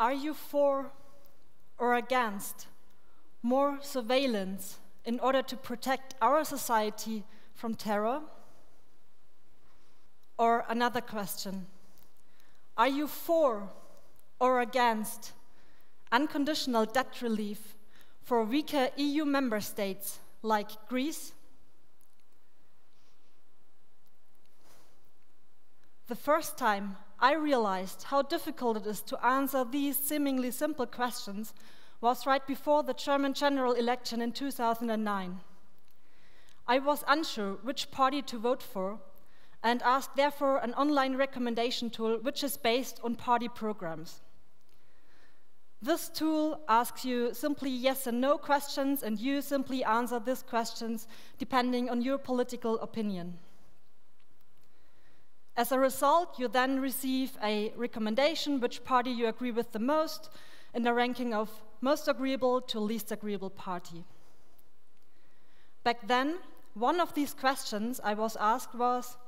Are you for or against more surveillance in order to protect our society from terror? Or another question, are you for or against unconditional debt relief for weaker EU member states like Greece? The first time I realized how difficult it is to answer these seemingly simple questions was right before the German general election in 2009. I was unsure which party to vote for and asked therefore an online recommendation tool which is based on party programs. This tool asks you simply yes and no questions, and you simply answer these questions depending on your political opinion. As a result, you then receive a recommendation which party you agree with the most in the ranking of most agreeable to least agreeable party. Back then, one of these questions I was asked was,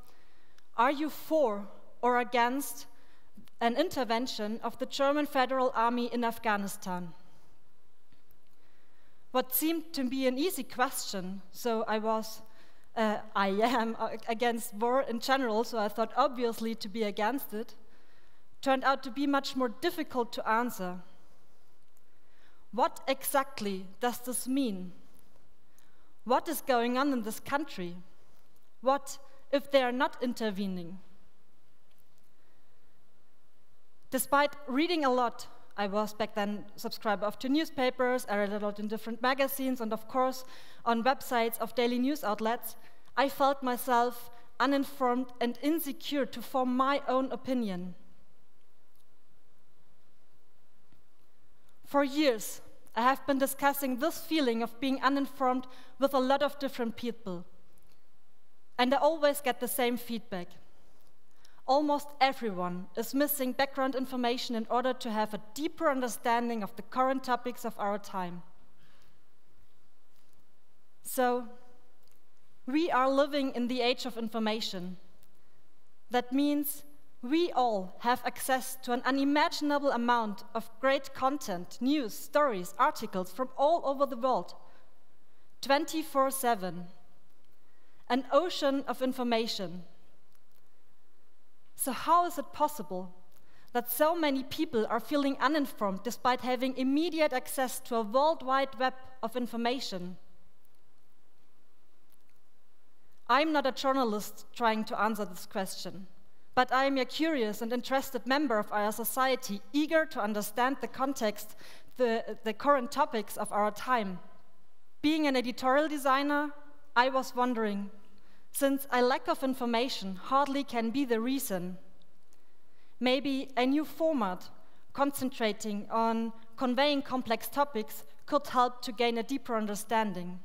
are you for or against an intervention of the German Federal Army in Afghanistan? What seemed to be an easy question, so I am against war in general, so I thought obviously to be against it, turned out to be much more difficult to answer. What exactly does this mean? What is going on in this country? What if they are not intervening? Despite reading a lot, I was back then a subscriber of 2 newspapers, I read a lot in different magazines, and of course on websites of daily news outlets, I felt myself uninformed and insecure to form my own opinion. For years, I have been discussing this feeling of being uninformed with a lot of different people. And I always get the same feedback. Almost everyone is missing background information in order to have a deeper understanding of the current topics of our time. So, we are living in the age of information. That means we all have access to an unimaginable amount of great content, news, stories, articles from all over the world, 24/7. An ocean of information. So how is it possible that so many people are feeling uninformed despite having immediate access to a worldwide web of information? I'm not a journalist trying to answer this question, but I am a curious and interested member of our society, eager to understand the context, the current topics of our time. Being an editorial designer, I was wondering, since a lack of information hardly can be the reason, maybe a new format concentrating on conveying complex topics could help to gain a deeper understanding.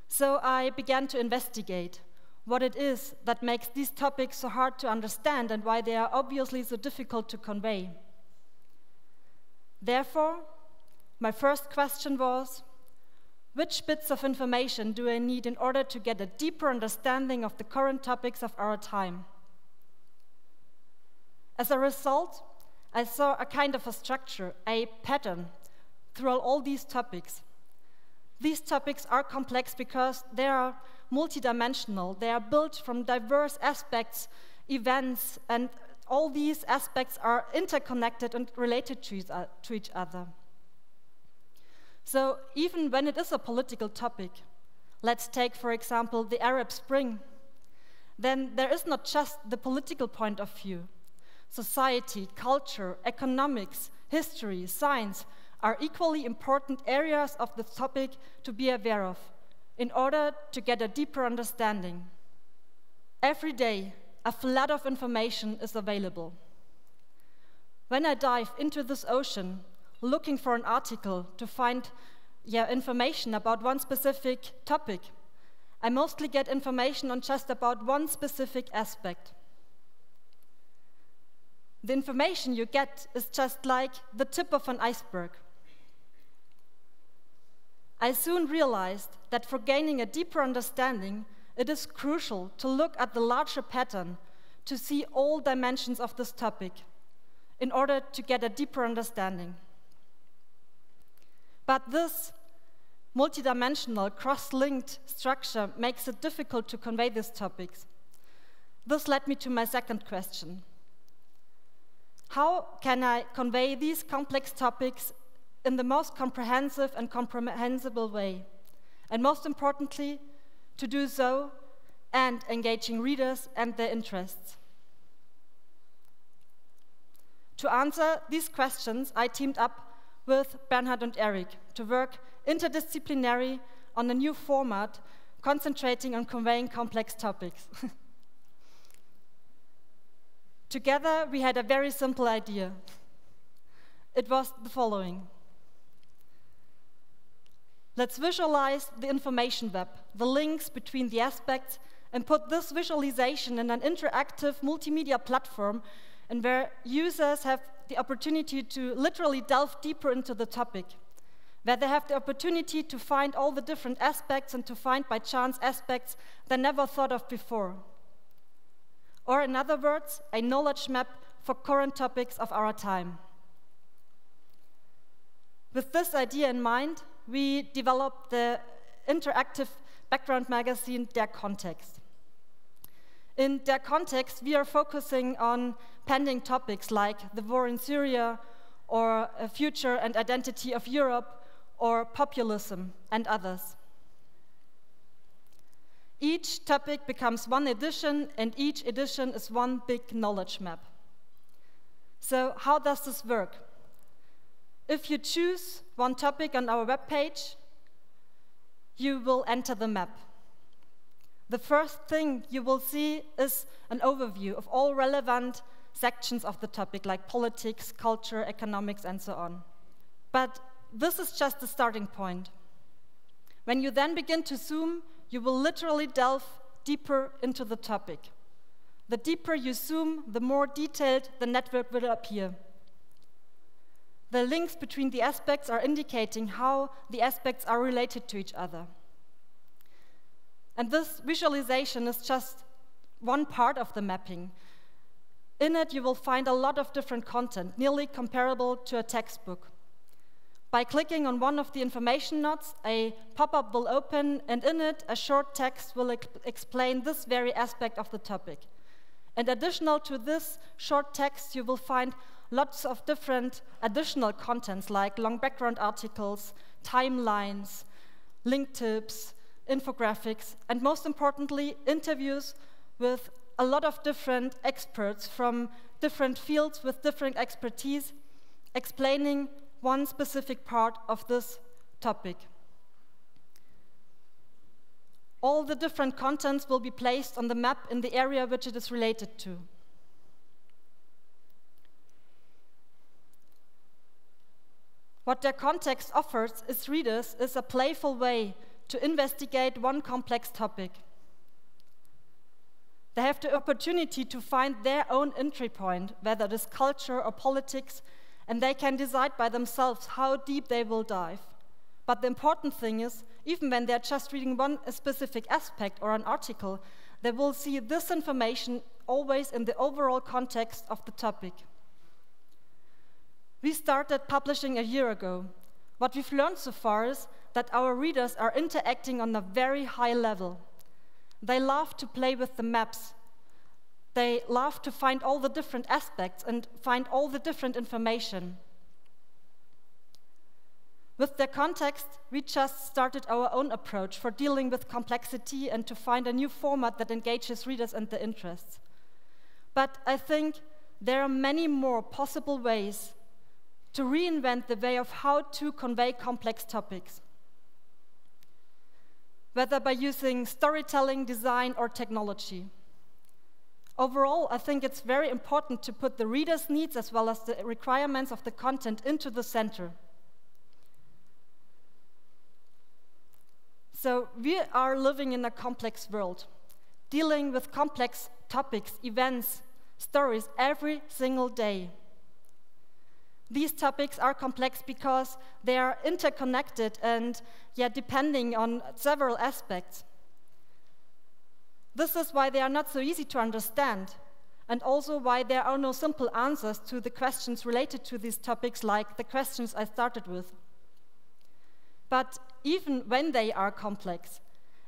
So I began to investigate what it is that makes these topics so hard to understand and why they are obviously so difficult to convey. Therefore, my first question was, which bits of information do I need in order to get a deeper understanding of the current topics of our time? As a result, I saw a kind of a structure, a pattern, through all these topics. These topics are complex because they are multidimensional. They are built from diverse aspects, events, and all these aspects are interconnected and related to each other. So even when it is a political topic, let's take, for example, the Arab Spring, then there is not just the political point of view. Society, culture, economics, history, science are equally important areas of the topic to be aware of in order to get a deeper understanding. Every day, a flood of information is available. When I dive into this ocean, looking for an article to find information about one specific topic, I mostly get information on just about one specific aspect. The information you get is just like the tip of an iceberg. I soon realized that for gaining a deeper understanding, it is crucial to look at the larger pattern to see all dimensions of this topic in order to get a deeper understanding. But this multidimensional, cross-linked structure makes it difficult to convey these topics. This led me to my second question. How can I convey these complex topics in the most comprehensive and comprehensible way? And most importantly, to do so and engaging readers and their interests. To answer these questions, I teamed up with Bernhard and Eric to work interdisciplinary on a new format concentrating on conveying complex topics. Together, we had a very simple idea. It was the following. Let's visualize the information web, the links between the aspects, and put this visualization in an interactive multimedia platform and where users have the opportunity to literally delve deeper into the topic, where they have the opportunity to find all the different aspects and to find by chance aspects they never thought of before. Or in other words, a knowledge map for current topics of our time. With this idea in mind, we developed the interactive background magazine Der Kontext. In Der Kontext, we are focusing on pending topics like the war in Syria, or a future and identity of Europe, or populism, and others. Each topic becomes one edition, and each edition is one big knowledge map. So how does this work? If you choose one topic on our webpage, you will enter the map. The first thing you will see is an overview of all relevant sections of the topic, like politics, culture, economics, and so on. But this is just the starting point. When you then begin to zoom, you will literally delve deeper into the topic. The deeper you zoom, the more detailed the network will appear. The links between the aspects are indicating how the aspects are related to each other. And this visualization is just one part of the mapping. In it, you will find a lot of different content, nearly comparable to a textbook. By clicking on one of the information nodes, a pop-up will open, and in it, a short text will explain this very aspect of the topic. And additional to this short text, you will find lots of different additional contents, like long background articles, timelines, link tips, infographics, and most importantly, interviews with a lot of different experts from different fields with different expertise, explaining one specific part of this topic. All the different contents will be placed on the map in the area which it is related to. What Der Kontext offers its readers is a playful way to investigate one complex topic. They have the opportunity to find their own entry point, whether it is culture or politics, and they can decide by themselves how deep they will dive. But the important thing is, even when they're just reading one specific aspect or an article, they will see this information always in the overall context of the topic. We started publishing a year ago. What we've learned so far is that our readers are interacting on a very high level. They love to play with the maps. They love to find all the different aspects and find all the different information. With Der Kontext, we just started our own approach for dealing with complexity and to find a new format that engages readers and their interests. But I think there are many more possible ways to reinvent the way of how to convey complex topics. Whether by using storytelling, design, or technology. Overall, I think it's very important to put the reader's needs as well as the requirements of the content into the center. So we are living in a complex world, dealing with complex topics, events, stories every single day. These topics are complex because they are interconnected and depending on several aspects. This is why they are not so easy to understand. and also why there are no simple answers to the questions related to these topics, like the questions I started with. But even when they are complex,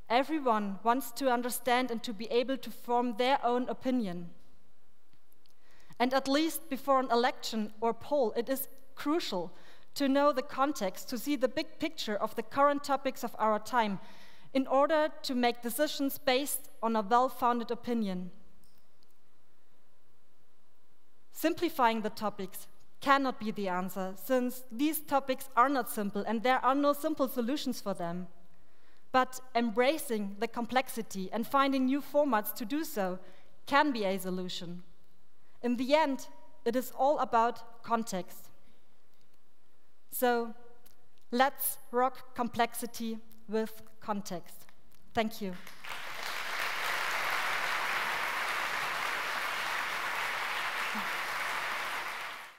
everyone wants to understand and to be able to form their own opinion. And at least before an election or poll, it is crucial to know the context, to see the big picture of the current topics of our time, in order to make decisions based on a well-founded opinion. Simplifying the topics cannot be the answer, since these topics are not simple and there are no simple solutions for them. But embracing the complexity and finding new formats to do so can be a solution. In the end, it is all about context. So, let's rock complexity with context. Thank you.